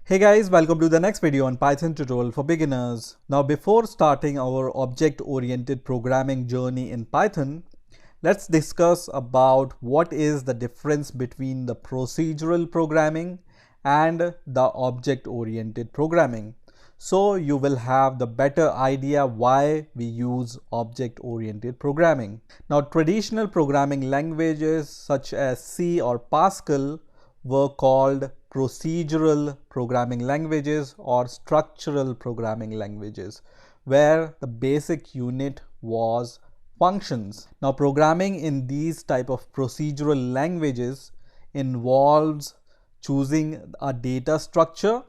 Hey guys, welcome to the next video on Python tutorial for beginners. Now before starting our object-oriented programming journey in Python, let's discuss about what is the difference between the procedural programming and the object-oriented programming. So you will have the better idea why we use object-oriented programming. Now traditional programming languages such as C or Pascal were called procedural programming languages or structural programming languages, where the basic unit was functions. Now programming in these type of procedural languages involves choosing a data structure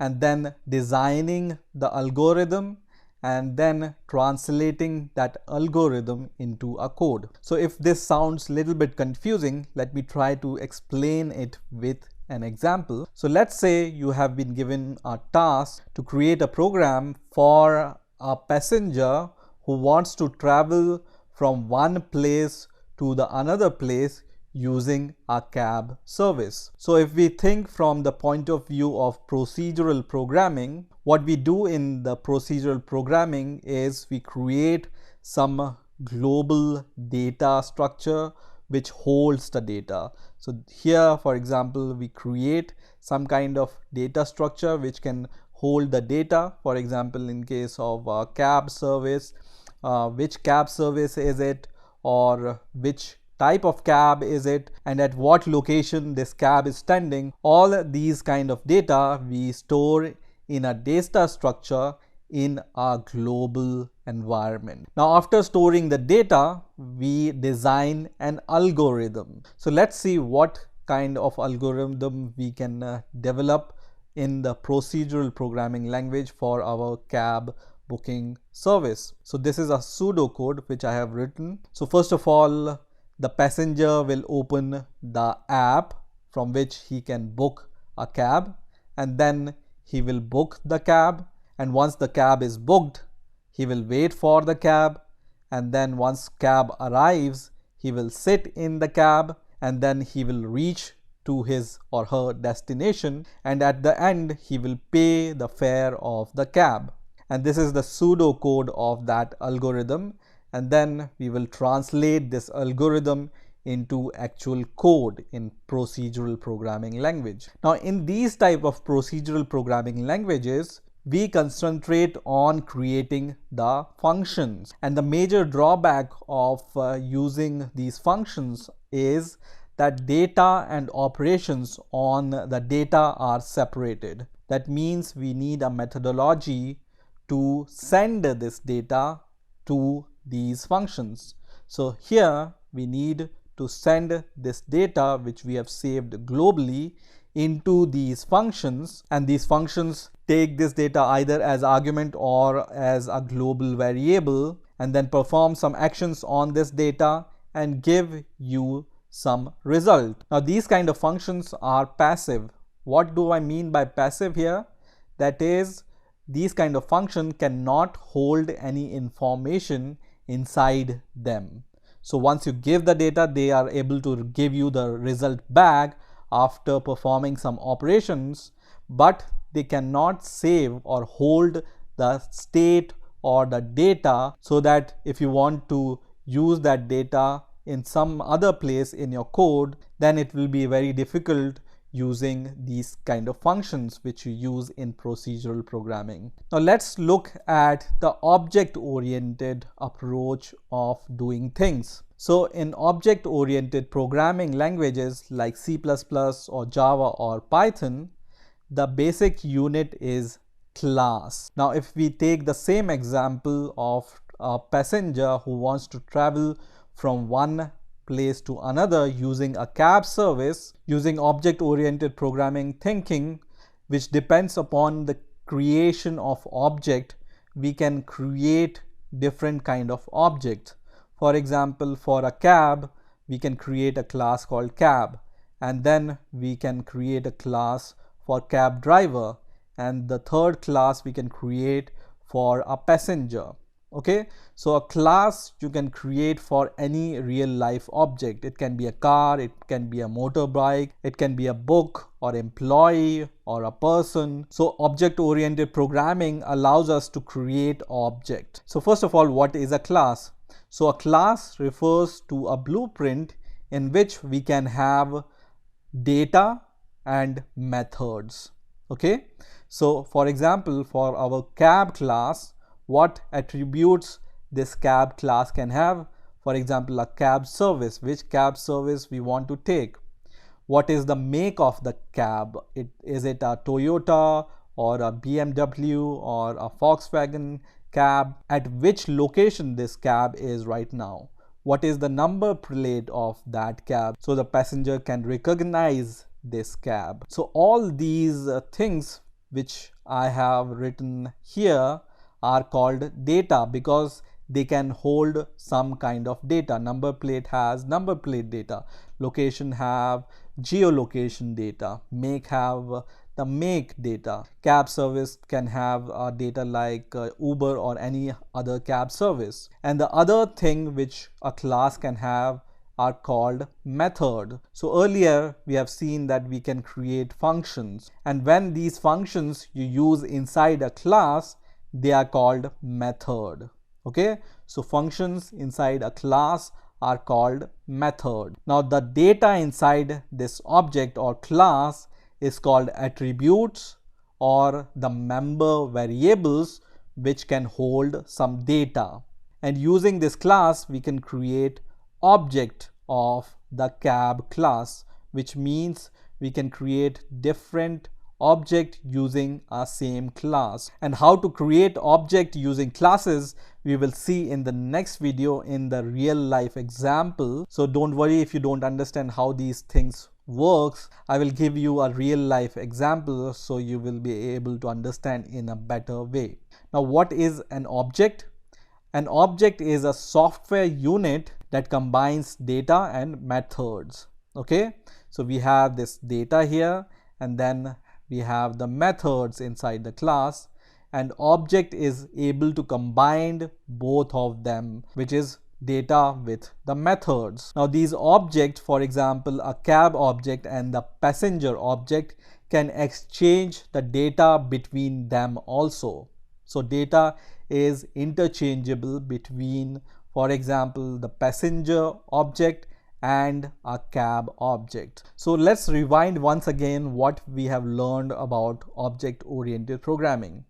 and then designing the algorithm and then translating that algorithm into a code. So if this sounds a little bit confusing, let me try to explain it with an example. So let's say you have been given a task to create a program for a passenger who wants to travel from one place to the another place using a cab service. So if we think from the point of view of procedural programming, what we do in the procedural programming is we create some global data structure which holds the data. So here, for example, we create some kind of data structure which can hold the data. For example, in case of a cab service, which cab service is it, or which type of cab is it, and at what location this cab is standing. All these kind of data we store in a data structure in a global environment. Now after storing the data, we design an algorithm. So let's see what kind of algorithm we can develop in the procedural programming language for our cab booking service. So this is a pseudocode which I have written. So first of all, the passenger will open the app from which he can book a cab, and then he will book the cab, and once the cab is booked, he will wait for the cab, and then once cab arrives, he will sit in the cab, and then he will reach to his or her destination, and at the end he will pay the fare of the cab. And this is the pseudocode of that algorithm, and then we will translate this algorithm into actual code in procedural programming language. Now in these type of procedural programming languages, we concentrate on creating the functions, and the major drawback of using these functions is that data and operations on the data are separated. That means we need a methodology to send this data to these functions. So here we need to send this data which we have saved globally into these functions, and these functions take this data either as argument or as a global variable and then perform some actions on this data and give you some result. Now these kind of functions are passive. What do I mean by passive here? That is, these kind of function cannot hold any information inside them. So once you give the data, they are able to give you the result back after performing some operations, but they cannot save or hold the state or the data, so that if you want to use that data in some other place in your code, then it will be very difficult using these kind of functions which you use in procedural programming. Now let's look at the object-oriented approach of doing things. So in object-oriented programming languages like C++ or Java or Python, the basic unit is class. Now if we take the same example of a passenger who wants to travel from one place to another using a cab service, using object-oriented programming thinking, which depends upon the creation of object, we can create different kind of objects. For example, for a cab, we can create a class called cab, and then we can create a class for cab driver, and the third class we can create for a passenger. Okay, so a class you can create for any real life object. It can be a car, it can be a motorbike, it can be a book or employee or a person. So object oriented programming allows us to create object. So first of all, what is a class? So a class refers to a blueprint in which we can have data and methods. Okay, so for example, for our cab class, what attributes this cab class can have? For example, a cab service, which cab service we want to take. What is the make of the cab? Is it a Toyota or a BMW or a Volkswagen cab? At which location this cab is right now? What is the number plate of that cab so the passenger can recognize this cab? So all these things which I have written here are called data because they can hold some kind of data. Number plate has number plate data, location have geolocation data, make have the make data. Cab service can have data like Uber or any other cab service. And the other thing which a class can have are called method. So earlier we have seen that we can create functions, and when these functions you use inside a class, they are called method. Okay, so functions inside a class are called method. Now the data inside this object or class is called attributes or the member variables which can hold some data. And using this class we can create object of the cab class, which means we can create different object using a same class. And how to create object using classes we will see in the next video in the real life example. So don't worry if you don't understand how these things works. I will give you a real life example so you will be able to understand in a better way. Now what is an object? An object is a software unit that combines data and methods. Okay, so we have this data here and then we have the methods inside the class, and object is able to combine both of them, which is data with the methods. Now these objects, for example a cab object and the passenger object, can exchange the data between them also. So data is interchangeable between, for example, the passenger object and a cab object. So let's rewind once again what we have learned about object-oriented programming.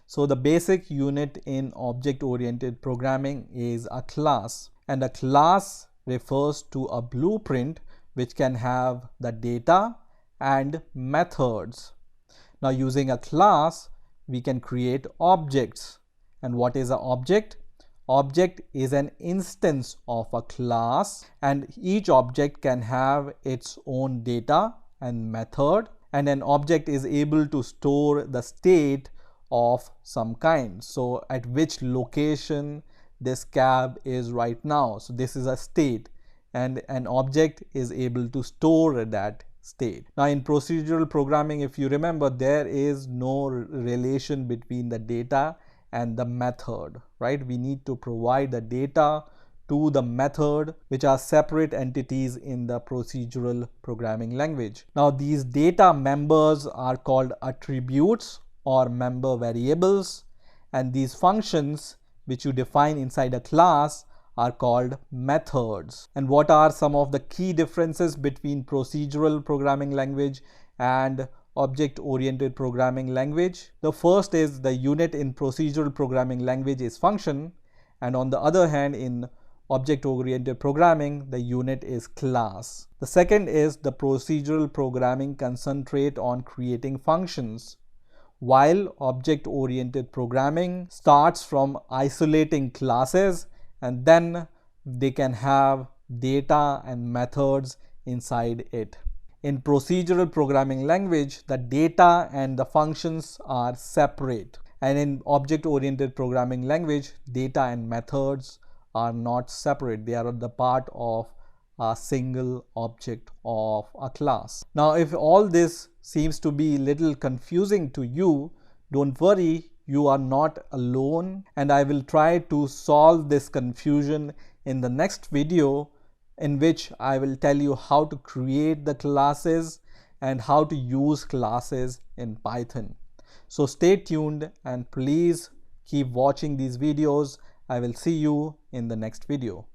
So the basic unit in object-oriented programming is a class, and a class refers to a blueprint which can have the data and methods. Now using a class we can create objects. And what is an object? Object is an instance of a class, and each object can have its own data and method, and an object is able to store the state of some kind. So at which location this cab is right now. So this is a state, and an object is able to store that state. Now in procedural programming, if you remember, there is no relation between the data and the method, right? We need to provide the data to the method, which are separate entities in the procedural programming language. Now these data members are called attributes or member variables, and these functions which you define inside a class are called methods. And what are some of the key differences between procedural programming language and object-oriented programming language? The first is the unit in procedural programming language is function, and on the other hand in object-oriented programming the unit is class. The second is the procedural programming concentrate on creating functions, while object-oriented programming starts from isolating classes, and then they can have data and methods inside it. In procedural programming language, the data and the functions are separate, and in object-oriented programming language, data and methods are not separate. They are the part of a single object of a class. Now if all this seems to be little confusing to you, don't worry, you are not alone, and I will try to solve this confusion in the next video, in which I will tell you how to create the classes and how to use classes in Python. So stay tuned and please keep watching these videos. I will see you in the next video.